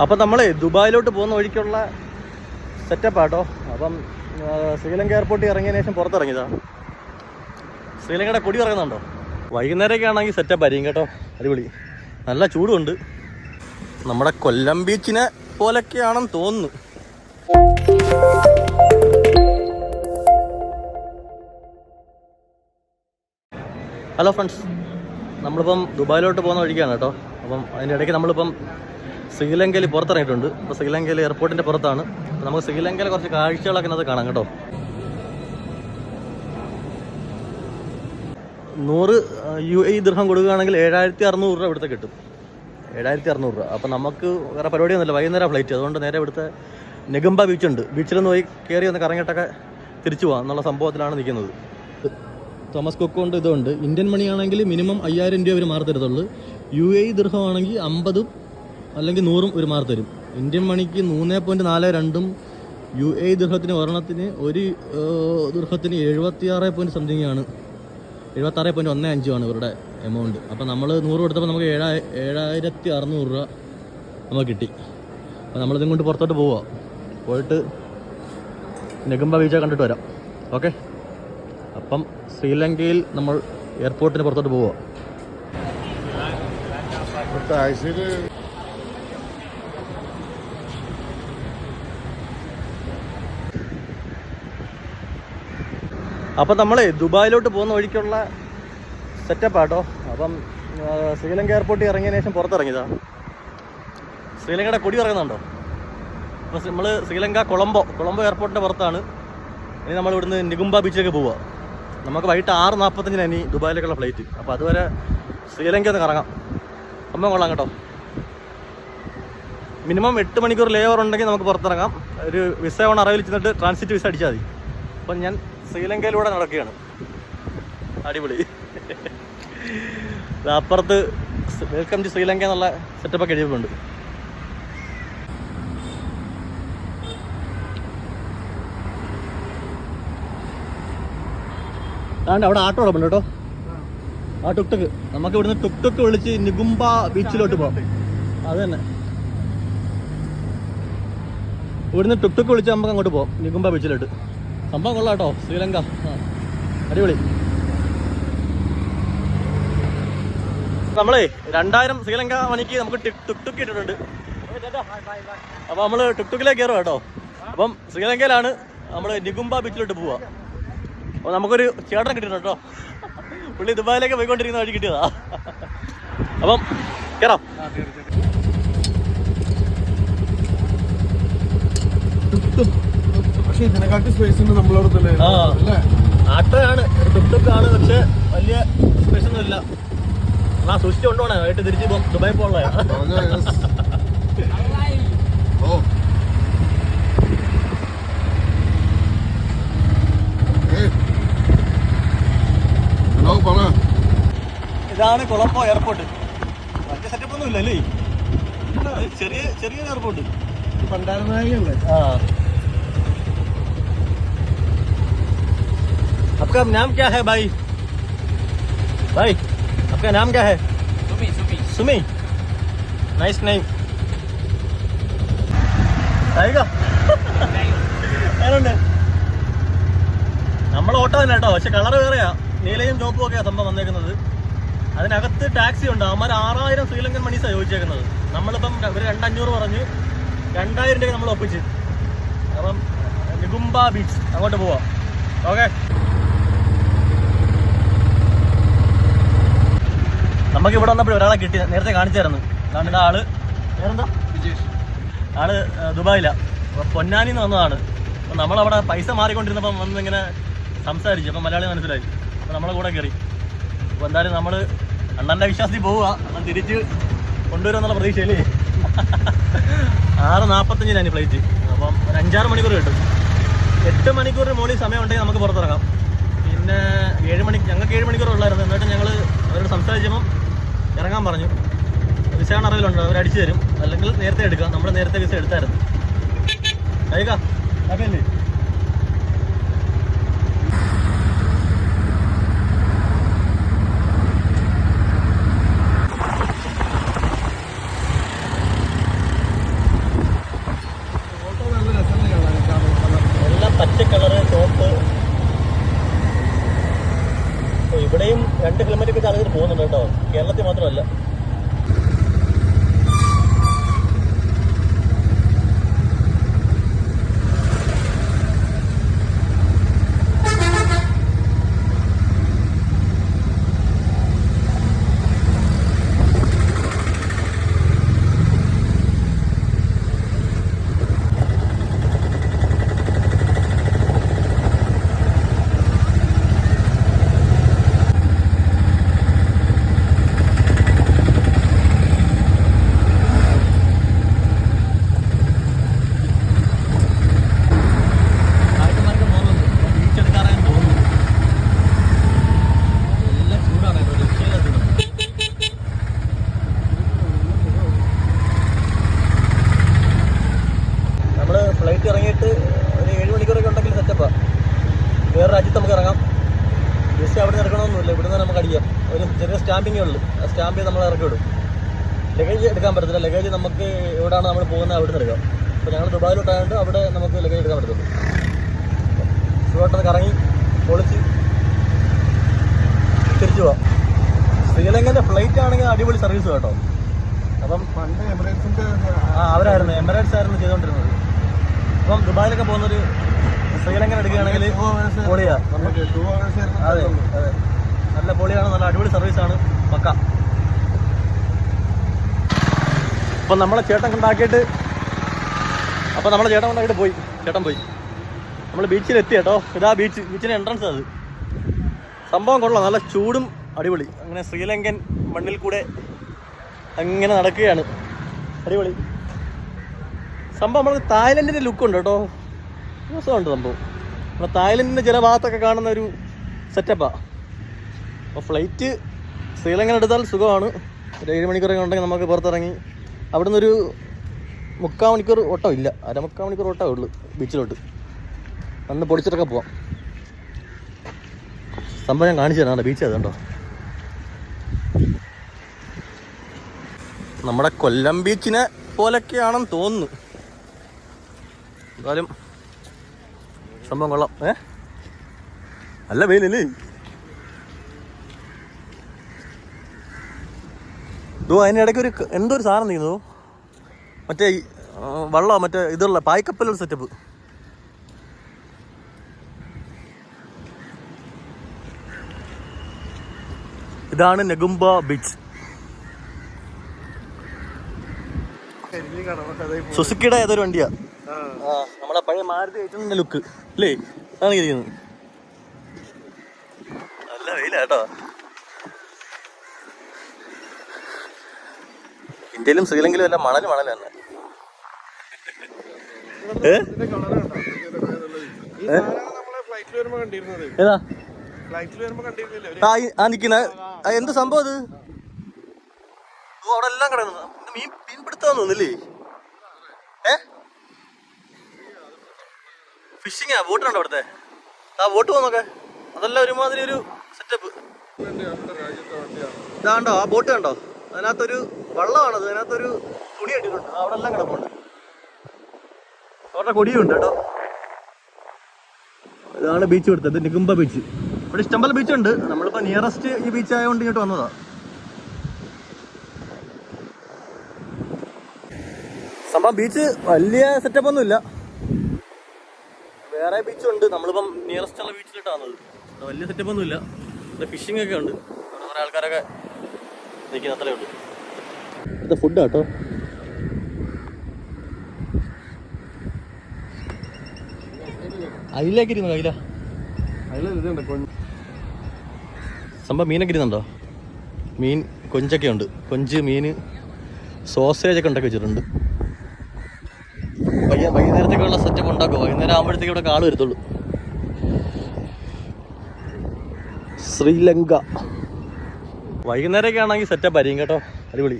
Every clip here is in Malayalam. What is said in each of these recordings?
അപ്പം നമ്മൾ ദുബായിലോട്ട് പോകുന്ന വഴിക്കുള്ള സെറ്റപ്പാട്ടോ. അപ്പം ശ്രീലങ്ക എയർപോർട്ടിൽ ഇറങ്ങിയതിന് ശേഷം പുറത്തിറങ്ങിയതാണ്. ശ്രീലങ്കയുടെ കൊടി ഇറങ്ങുന്നുണ്ടോ? വൈകുന്നേരമൊക്കെ ആണെങ്കിൽ സെറ്റപ്പായിരിക്കും കേട്ടോ, അടിപൊളി. നല്ല ചൂടുണ്ട്. നമ്മുടെ കൊല്ലം ബീച്ചിനെ പോലൊക്കെയാണെന്ന് തോന്നുന്നു. ഹലോ ഫ്രണ്ട്സ്, നമ്മളിപ്പം ദുബായിലോട്ട് പോകുന്ന വഴിക്കാണ് കേട്ടോ. അപ്പം അതിൻ്റെ ഇടയ്ക്ക് നമ്മളിപ്പം ശ്രീലങ്കയിൽ പുറത്തിറങ്ങിയിട്ടുണ്ട്. അപ്പോൾ ശ്രീലങ്കയിൽ എയർപോർട്ടിൻ്റെ പുറത്താണ്. അപ്പോൾ നമുക്ക് ശ്രീലങ്കയിലെ കുറച്ച് കാഴ്ചകളൊക്കെ അത് കാണാം കേട്ടോ. 100 UAE ദിർഹം കൊടുക്കുകയാണെങ്കിൽ 7600 രൂപ ഇവിടുത്തെ കിട്ടും. 7600 രൂപ. അപ്പം നമുക്ക് വേറെ പരിപാടിയൊന്നുമില്ല, വൈകുന്നേരം ഫ്ലൈറ്റ്. അതുകൊണ്ട് നേരെ ഇവിടുത്തെ നെഗംബ ബീച്ചുണ്ട്, ബീച്ചിലൊന്ന് പോയി കയറി ഒന്ന് കറങ്ങിയിട്ടൊക്കെ തിരിച്ചു പോകാം എന്നുള്ള സംഭവത്തിലാണ് നിൽക്കുന്നത്. തോമസ് കുക്ക് കൊണ്ട് ഇതുണ്ട്. ഇന്ത്യൻ മണിയാണെങ്കിൽ മിനിമം 5000 രൂപ അവർ മാറി തരത്തുള്ളൂ. UAE ദിർഹം ആണെങ്കിൽ 50 അല്ലെങ്കിൽ 100 ഒരു മാറി തരും. ഇന്ത്യൻ മണിക്ക് 3.42 UAE ദിർഹത്തിന് ഒരെണ്ണത്തിന് ഒരു ദിർഹത്തിന് 76 സംതിങ് ആണ്, 76.15 ആണ് ഇവരുടെ എമൗണ്ട്. അപ്പോൾ നമ്മൾ 100 കൊടുത്തപ്പോൾ നമുക്ക് 7600 രൂപ നമുക്ക് കിട്ടി. അപ്പോൾ നമ്മളിതും കൊണ്ട് പുറത്തോട്ട് പോവുക. പോയിട്ട് നെഗംബ ബീച്ച് കണ്ടിട്ട് വരാം. ഓക്കെ, അപ്പം ശ്രീലങ്കയിൽ നമ്മൾ എയർപോർട്ടിന് പുറത്തോട്ട് പോവുക. അപ്പം നമ്മൾ ദുബായിലോട്ട് പോകുന്ന വഴിക്കുള്ള സെറ്റപ്പാട്ടോ. അപ്പം ശ്രീലങ്ക എയർപോർട്ടിൽ ഇറങ്ങിയതിന് ശേഷം പുറത്തിറങ്ങിയതാണ്. ശ്രീലങ്കയുടെ കൊടി ഇറങ്ങുന്നുണ്ടോ? അപ്പോൾ നമ്മൾ ശ്രീലങ്ക കൊളംബോ എയർപോർട്ടിൻ്റെ പുറത്താണ്. ഇനി നമ്മൾ ഇവിടുന്ന് നെഗുംബ ബീച്ചിലേക്ക് പോവുക. നമുക്ക് വൈകിട്ട് 6:45 ഇനി ദുബായിലേക്കുള്ള ഫ്ലൈറ്റ്. അപ്പോൾ അതുവരെ ശ്രീലങ്ക ഒന്ന് കറങ്ങാം. അമ്മ കൊള്ളാം കേട്ടോ. മിനിമം 8 മണിക്കൂർ ലേ ഓവർ ഉണ്ടെങ്കിൽ നമുക്ക് പുറത്തിറങ്ങാം. ഒരു വിസ ഓൺ അറൈവിൽ ചെന്നിട്ട് ട്രാൻസിറ്റ് വിസ അടിച്ചാൽ മതി. അപ്പം ഞാൻ ശ്രീലങ്കയിലൂടെ നടക്കുകയാണ്. അടിപൊളി. അപ്പുറത്ത് വെൽക്കം ടു ശ്രീലങ്ക എന്നുള്ള സെറ്റപ്പൊക്കെ എഴുതിയിട്ടുണ്ട്. അതുകൊണ്ട് അവിടെ ആട്ടോ കിടപ്പുണ്ട് കേട്ടോ, ആ ടുക്ടുക്ക്. നമുക്ക് ഇവിടുന്ന് ടുക്ടുക്ക് വിളിച്ച് നെഗുംബ ബീച്ചിലോട്ട് പോകാം. അത് തന്നെ, ഇവിടുന്ന് ടുക്ടുക്ക് വിളിച്ച് നമുക്ക് അങ്ങോട്ട് പോകാം, നെഗുംബ ബീച്ചിലോട്ട്. സംഭവം കൊള്ളാം കേട്ടോ, ശ്രീലങ്ക അടിപൊളി. നമ്മളേ 2000 ശ്രീലങ്ക മണിക്ക് നമുക്ക് ടുക്ടുക്ക് ഇട്ടിട്ടുണ്ട്. അപ്പോൾ നമ്മൾ ടുക്ടുക്കിലേക്ക് കയറുക കേട്ടോ. അപ്പം ശ്രീലങ്കയിലാണ് നമ്മൾ നെഗുംബ ബീച്ചിലോട്ട് പോവുക. അപ്പോൾ നമുക്കൊരു ചേട്ടൻ കിട്ടിയിട്ടുണ്ട് കേട്ടോ. പുള്ളി ദുബായിലേക്ക് പോയിക്കൊണ്ടിരിക്കുന്ന വഴി കിട്ടിയതാ. അപ്പം കയറാം. പക്ഷേ ഇതിനെക്കാട്ടി സ്പേസ് ഉണ്ട് നമ്മളോട്. ആട്ടോയാണ്, ടുക്ടുക്കാണ്, പക്ഷെ വലിയ സ്പേസ് ഒന്നും ഇല്ല. ആ സൂക്ഷിച്ച് കൊണ്ടുപോകണേ, വൈകിട്ട് തിരിച്ച് ദുബായി പോകണേ. ഇതാണ് കൊളംബോ എയർപോർട്ട്. വലിയ സെറ്റപ്പ് ഒന്നും ഇല്ലല്ലേ, ചെറിയ എയർപോർട്ട്. പണ്ടാരനായകല്ലേ. आपका नाम क्या है भाई? भाई आपका नाम क्या है? सुमी. Nice name. आएगा നമ്മളെ ഓട്ടോ തന്നെ കേട്ടോ, പക്ഷെ കളർ വേറെയാ, നീലയും ചോപ്പും ഒക്കെയാ സംഭവം വന്നേക്കുന്നത്. അതിനകത്ത് ടാക്സി ഉണ്ട്. അവന്മാർ 6000 ശ്രീലങ്കൻ മണീസാണ് ചോദിച്ചേക്കുന്നത്. നമ്മളിപ്പം ഒരു 2500 പറഞ്ഞ് 2000 രൂപ നമ്മൾ ഒപ്പിച്ച്. അപ്പം നെഗുംബ ബീച്ച് അങ്ങോട്ട് പോവാം. ഓക്കെ, നമുക്ക് ഇവിടെ വന്നപ്പോൾ ഒരാളെ കിട്ടി, നേരത്തെ കാണിച്ചായിരുന്നു. അതാണ് ആള്, വേറെന്താ, ആള് ദുബായിലാണ്, പൊന്നാനിന്ന് വന്നതാണ്. അപ്പം നമ്മളവിടെ പൈസ മാറിക്കൊണ്ടിരുന്നപ്പം വന്നിങ്ങനെ സംസാരിച്ചു. അപ്പം മലയാളി മനസ്സിലായി. അപ്പം നമ്മളെ കൂടെ കയറി. അപ്പോൾ എന്തായാലും നമ്മൾ അണ്ണൻ്റെ വിശ്വാസത്തിൽ പോവുക, അണ്ണൻ തിരിച്ച് കൊണ്ടുവരുമെന്നുള്ള പ്രതീക്ഷയല്ലേ. 6:45 ഫ്ലൈറ്റ്. അപ്പം ഒരു 5-6 മണിക്കൂർ കിട്ടും. 8 മണിക്കൂറിന് മുകളിൽ സമയം ഉണ്ടെങ്കിൽ നമുക്ക് പുറത്തിറങ്ങാം. പിന്നെ 7 മണിക്ക് ഞങ്ങൾക്ക് 7 മണിക്കൂർ ഉള്ളായിരുന്നു. എന്നിട്ട് ഞങ്ങൾ അവരോട് സംസാരിച്ചപ്പം ഇറങ്ങാൻ പറഞ്ഞു. വിസയാണ് അറിവിലുണ്ട്, അവർ അടിച്ചു തരും. അല്ലെങ്കിൽ നേരത്തെ എടുക്കാം, നമ്മൾ നേരത്തെ വിസ എടുത്തായിരുന്നു. കഴിക്കാം അതല്ലേ. 2 ഹെൽമെറ്റൊക്കെ ചാർജ് ചെയ്ത് പോകുന്നുണ്ട് കേട്ടോ, കേരളത്തിൽ മാത്രമല്ല. ഫ്ലൈറ്റ് ഇറങ്ങിയിട്ട് ഒരു 7 മണിക്കൂറൊക്കെ ഉണ്ടെങ്കിൽ സെറ്റപ്പാണ്. വേറെ രാജ്യത്ത് നമുക്ക് ഇറങ്ങാം. ജസ്റ്റ് അവിടെ നിന്ന് ഇറങ്ങണമെന്നില്ല, ഇവിടെ നിന്ന് നമുക്ക് അടിക്കാം. ഒരു ചെറിയ സ്റ്റാമ്പിങ്ങേ ഉള്ളൂ. ആ സ്റ്റാമ്പ് ചെയ്ത് നമ്മൾ ഇറക്കി വിടും. ലഗേജ് എടുക്കാൻ പറ്റത്തില്ല. ലഗേജ് നമുക്ക് എവിടെയാണ് നമ്മൾ പോകുന്നത് അവിടെ നിന്ന് എടുക്കാം. അപ്പോൾ ഞങ്ങൾ ദുബായിലോട്ടായതുകൊണ്ട് അവിടെ നമുക്ക് ലഗേജ് എടുക്കാൻ പറ്റത്തുള്ളൂ. സുഖമായിട്ടൊന്ന് കറങ്ങി പൊളിച്ച് തിരിച്ചു പോവാം. ശ്രീലങ്കൻ്റെ ഫ്ലൈറ്റ് ആണെങ്കിൽ അടിപൊളി സർവീസ് കേട്ടോ. അപ്പം പണ്ട് എമിറേറ്റ്സിന്റെ അവരായിരുന്നു, എമിറേറ്റ്സ് ആയിരുന്നു ചെയ്തുകൊണ്ടിരുന്നത്. അപ്പം ദുബായിലൊക്കെ പോകുന്നൊരു ശ്രീലങ്കൻ എടുക്കുകയാണെങ്കിൽ പൊളിയാ. അതെ അതെ, നല്ല പൊളിയാണ്, നല്ല അടിപൊളി സർവീസാണ്, പക്ക. അപ്പം നമ്മളെ ചേട്ടൻ കൊണ്ടാക്കിയിട്ട് പോയി. ചേട്ടൻ പോയി. നമ്മൾ ബീച്ചിലെത്തി കേട്ടോ. ഇതാ ബീച്ചിൻ്റെ എൻട്രൻസ്. അത് സംഭവം കൊള്ളാം, നല്ല ചൂടും അടിപൊളി. അങ്ങനെ ശ്രീലങ്കൻ മണ്ണിൽ കൂടെ അങ്ങനെ നടക്കുകയാണ്, അടിപൊളി സംഭവം. നമുക്ക് തായ്ലൻഡിൻ്റെ ലുക്കുണ്ട് കേട്ടോ, രസമുണ്ട് സംഭവം. നമ്മൾ തായ്ലൻഡിൻ്റെ ചില ഭാഗത്തൊക്കെ കാണുന്ന ഒരു സെറ്റപ്പാണ്. അപ്പോൾ ഫ്ലൈറ്റ് ശ്രീലങ്കൻ എടുത്താൽ സുഖമാണ്. ഒരു 7 മണിക്കൂറൊക്കെ ഉണ്ടെങ്കിൽ നമുക്ക് പുറത്തിറങ്ങി അവിടെ നിന്നൊരു 3/4 മണിക്കൂർ ഓട്ടം ഇല്ല, 1/4 മണിക്കൂർ ഓട്ടമേ ഉള്ളൂ ബീച്ചിലോട്ട്. അന്ന് പൊളിച്ചിട്ടൊക്കെ പോവാം. സംഭവം ഞാൻ കാണിച്ചു തരാം. ബീച്ച് അത് കണ്ടോ, നമ്മുടെ കൊല്ലം ബീച്ചിനെ പോലൊക്കെയാണെന്ന് തോന്നുന്നു. എന്തായാലും സംഭവം കൊള്ളാം. നല്ല വെയിലല്ലേ. അതിനിടയ്ക്ക് എന്തോ ഒരു സാധനം നീങ്ങുന്നു, മറ്റേ വള്ളം, മറ്റേ ഇതുള്ള പായ്ക്കപ്പലുള്ള സെറ്റപ്പ്. ഇതാണ് നെഗുംബ ബീച്ച്. സുസുക്കിയുടെ ഏതൊരു വണ്ടിയാ, നമ്മളെ പഴയ മാരുതി 8 ലുക്ക് അല്ലേ, അതാണ് ഇരിക്കുന്നത്. നല്ല വെയില കേട്ടോ. ഇന്ത്യയിലും ശ്രീലങ്കയിലും എല്ലാം മണല് തന്നെ. ഏതാ ആ നിക്കുന്ന എന്ത് സംഭവം അത്? അവിടെ എല്ലാം കിടക്കുന്നു. മീൻ പിടുത്താന്ന് തോന്നില്ലേ? ഫിഷിങ്ങാ? ബോട്ടുണ്ടോ അവിടുത്തെ? ആ ബോട്ട് പോന്നൊക്കെ അതെല്ലാം ഒരുമാതിരി ഒരു സെറ്റപ്പ്. ഇതാണ്ടോ ആ ബോട്ട് കണ്ടോ? അതിനകത്തൊരു വള്ളമാണത്, അതിനകത്തൊരു തുണി ഇട്ടിട്ടുണ്ട്. അവിടെ എല്ലാം കിടപ്പുണ്ട്. അവരുടെ കൊടിയുണ്ട് കേട്ടോ. ഇതാണ് ബീച്ച് കൊടുത്തത്, നെഗുംബ ബീച്ച്. ഇവിടെ ഇഷ്ടംപോലെ ബീച്ചുണ്ട്. നമ്മളിപ്പോൾ നിയറസ്റ്റ് ഈ ബീച്ച് ആയതുകൊണ്ട് ഇങ്ങോട്ട് വന്നതാ. സംഭവം ബീച്ച് വലിയ സെറ്റപ്പ് ഒന്നുമില്ല, വേറെ ബീച്ചുണ്ട്. നമ്മളിപ്പം നിയറസ്റ്റ് ഉള്ള ബീച്ചിലിട്ടാണ് വന്നത്. വലിയ സെറ്റപ്പ് ഒന്നുമില്ല. ഇവിടെ ഫിഷിംഗ് ഒക്കെ ഉണ്ട്. അവിടെ കുറേ ആൾക്കാരൊക്കെ നിൽക്കുന്ന അത്രേ ഉള്ളൂ. ഇത് ഫുഡ് കേട്ടോ. അയിലേക്ക് ഇരുന്നു കയ്യില സംഭവം. മീനൊക്കെ ഇരുന്നുണ്ടോ? മീൻ കൊഞ്ചൊക്കെ ഉണ്ട്. കൊഞ്ച്, മീൻ, സോസേജൊക്കെ ഉണ്ടാക്കി വെച്ചിട്ടുണ്ട്. വൈകുന്നേരത്തേക്കുള്ള സെറ്റപ്പ് ഉണ്ടാക്കും. വൈകുന്നേരം ആകുമ്പോഴത്തേക്ക് ഇവിടെ കാള് വരത്തുള്ളൂ. ശ്രീലങ്ക വൈകുന്നേരമൊക്കെ ആണെങ്കിൽ സെറ്റപ്പ് ആയിരിക്കും കേട്ടോ, അടിപൊളി.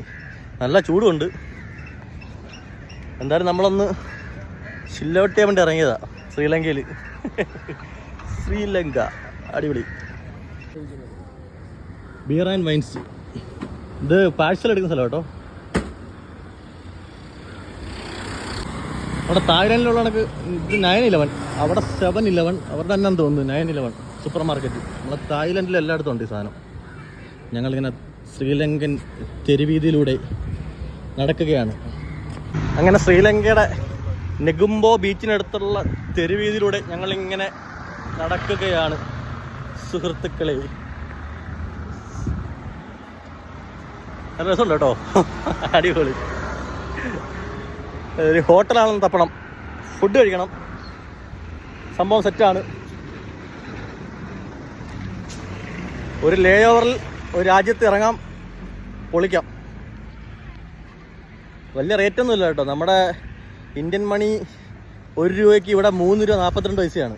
നല്ല ചൂടുമുണ്ട്. എന്തായാലും നമ്മളൊന്ന് ചില്ലൗട്ട് ചെയ്യാൻ വേണ്ടി ഇറങ്ങിയതാ ശ്രീലങ്കയിൽ. ശ്രീലങ്ക അടിപൊളി. Beer and wines. ഇത് പാഴ്സൽ എടുക്കുന്ന സ്ഥലം കേട്ടോ. അവിടെ തായ്ലാൻഡിലുള്ള കണക്ക് ഇത് 9-11, അവിടെ 7-11, അവരുടെ തന്നെ തോന്നുന്നു 9-11 സൂപ്പർ മാർക്കറ്റ്. നമ്മളെ തായ്ലാൻഡിൽ എല്ലായിടത്തും ഉണ്ട് ഈ സാധനം. ഞങ്ങളിങ്ങനെ ശ്രീലങ്കൻ തെരുവീതിയിലൂടെ നടക്കുകയാണ്. അങ്ങനെ ശ്രീലങ്കയുടെ നെഗുംബോ ബീച്ചിനടുത്തുള്ള തെരുവീതിയിലൂടെ ഞങ്ങളിങ്ങനെ നടക്കുകയാണ് സുഹൃത്തുക്കളെ. നല്ല രസമുണ്ട് കേട്ടോ, അടിപൊളി. ഒരു ഹോട്ടലാണെന്ന് തപ്പണം, ഫുഡ് കഴിക്കണം, സംഭവം സെറ്റാണ്. ഒരു ലേ ഓവറിൽ ഒരു രാജ്യത്ത് ഇറങ്ങാം, പൊളിക്കാം. വലിയ റേറ്റൊന്നും ഇല്ല കേട്ടോ. നമ്മുടെ ഇന്ത്യൻ മണി 1 രൂപയ്ക്ക് ഇവിടെ 3 രൂപ 42 പൈസയാണ്.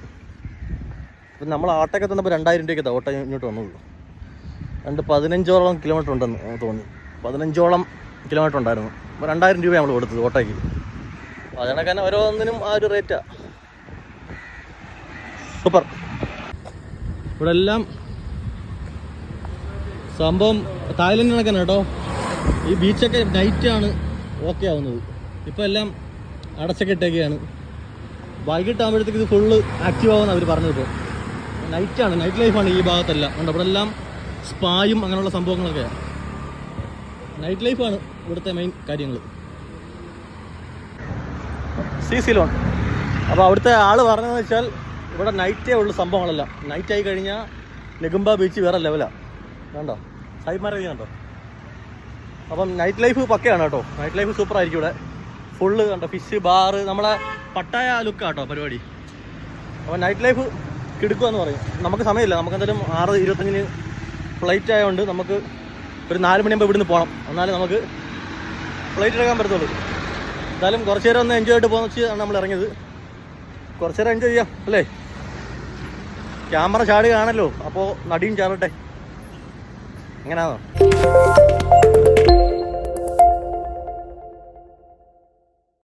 ഇപ്പം നമ്മൾ ആട്ടൊക്കെ തന്നപ്പോൾ 2000 രൂപയ്ക്ക് ഓട്ടോ ഇങ്ങോട്ട് വന്നത്. 15ഓളം കിലോമീറ്റർ ഉണ്ടെന്ന് തോന്നി. 15ഓളം കിലോമീറ്റർ ഉണ്ടായിരുന്നു. അപ്പോൾ 2000 രൂപ നമ്മൾ കൊടുത്തത് ഓട്ടോയ്ക്ക്. അപ്പോൾ അതിനൊക്കെ തന്നെ ഓരോന്നിനും ആ ഒരു റേറ്റാണ്. സൂപ്പർ. ഇവിടെ എല്ലാം സംഭവം തായ്ലൻഡിനൊക്കെ കേട്ടോ. ഈ ബീച്ചൊക്കെ നൈറ്റാണ് ഓക്കെ ആവുന്നത്. ഇപ്പോൾ എല്ലാം അടച്ചൊക്കെ ഇട്ടൊക്കെയാണ്. വൈകിട്ടാകുമ്പോഴത്തേക്ക് ഇത് ഫുള്ള് ആക്റ്റീവ് ആവുമെന്ന് അവർ പറഞ്ഞപ്പോൾ. നൈറ്റാണ്, നൈറ്റ് ലൈഫാണ് ഈ ഭാഗത്തെല്ലാം. ഉണ്ട് ഇവിടെ എല്ലാം സ്പായും അങ്ങനെയുള്ള സംഭവങ്ങളൊക്കെയാണ്. നൈറ്റ് ലൈഫാണ് ഇവിടുത്തെ മെയിൻ കാര്യങ്ങൾ. സിലോൺ. അപ്പോൾ അവിടുത്തെ ആൾ പറഞ്ഞതെന്ന് വെച്ചാൽ ഇവിടെ നൈറ്റേ ഉള്ളു സംഭവങ്ങളെല്ലാം. നൈറ്റായി കഴിഞ്ഞാൽ നെഗുംബ ബീച്ച് വേറെ ലെവലാണ്. കണ്ടോ സായിമാരെ കണ്ടോ. അപ്പം നൈറ്റ് ലൈഫ് പക്കയാണ് കേട്ടോ. നൈറ്റ് ലൈഫ് സൂപ്പർ ആയിരിക്കും ഇവിടെ. ഫുള്ള് കണ്ടോ, ഫിഷ് ബാറ്, നമ്മളെ പട്ടായ ലുക്കാണ് കേട്ടോ പരിപാടി. അപ്പോൾ നൈറ്റ് ലൈഫ് കിടക്കുമെന്ന് പറയും. നമുക്ക് സമയമില്ല, നമുക്ക് എന്തായാലും 6:25 ഫ്ലൈറ്റ് ആയതുകൊണ്ട് നമുക്ക് ഒരു 4 മണിയാകുമ്പോൾ ഇവിടുന്ന് പോകണം. എന്നാലും നമുക്ക് ഫ്ലൈറ്റ് എടുക്കാൻ പറ്റത്തുള്ളൂ. എന്തായാലും കുറച്ച് നേരം ഒന്ന് എൻജോയ് ആയിട്ട് പോകുന്ന വെച്ചാണ് നമ്മൾ ഇറങ്ങിയത്. കുറച്ച് നേരം എൻജോയ് ചെയ്യാം അല്ലേ. ക്യാമറ ചാടുകയാണല്ലോ, അപ്പോൾ നടിയും ചാടട്ടെ. എങ്ങനെയാണോ?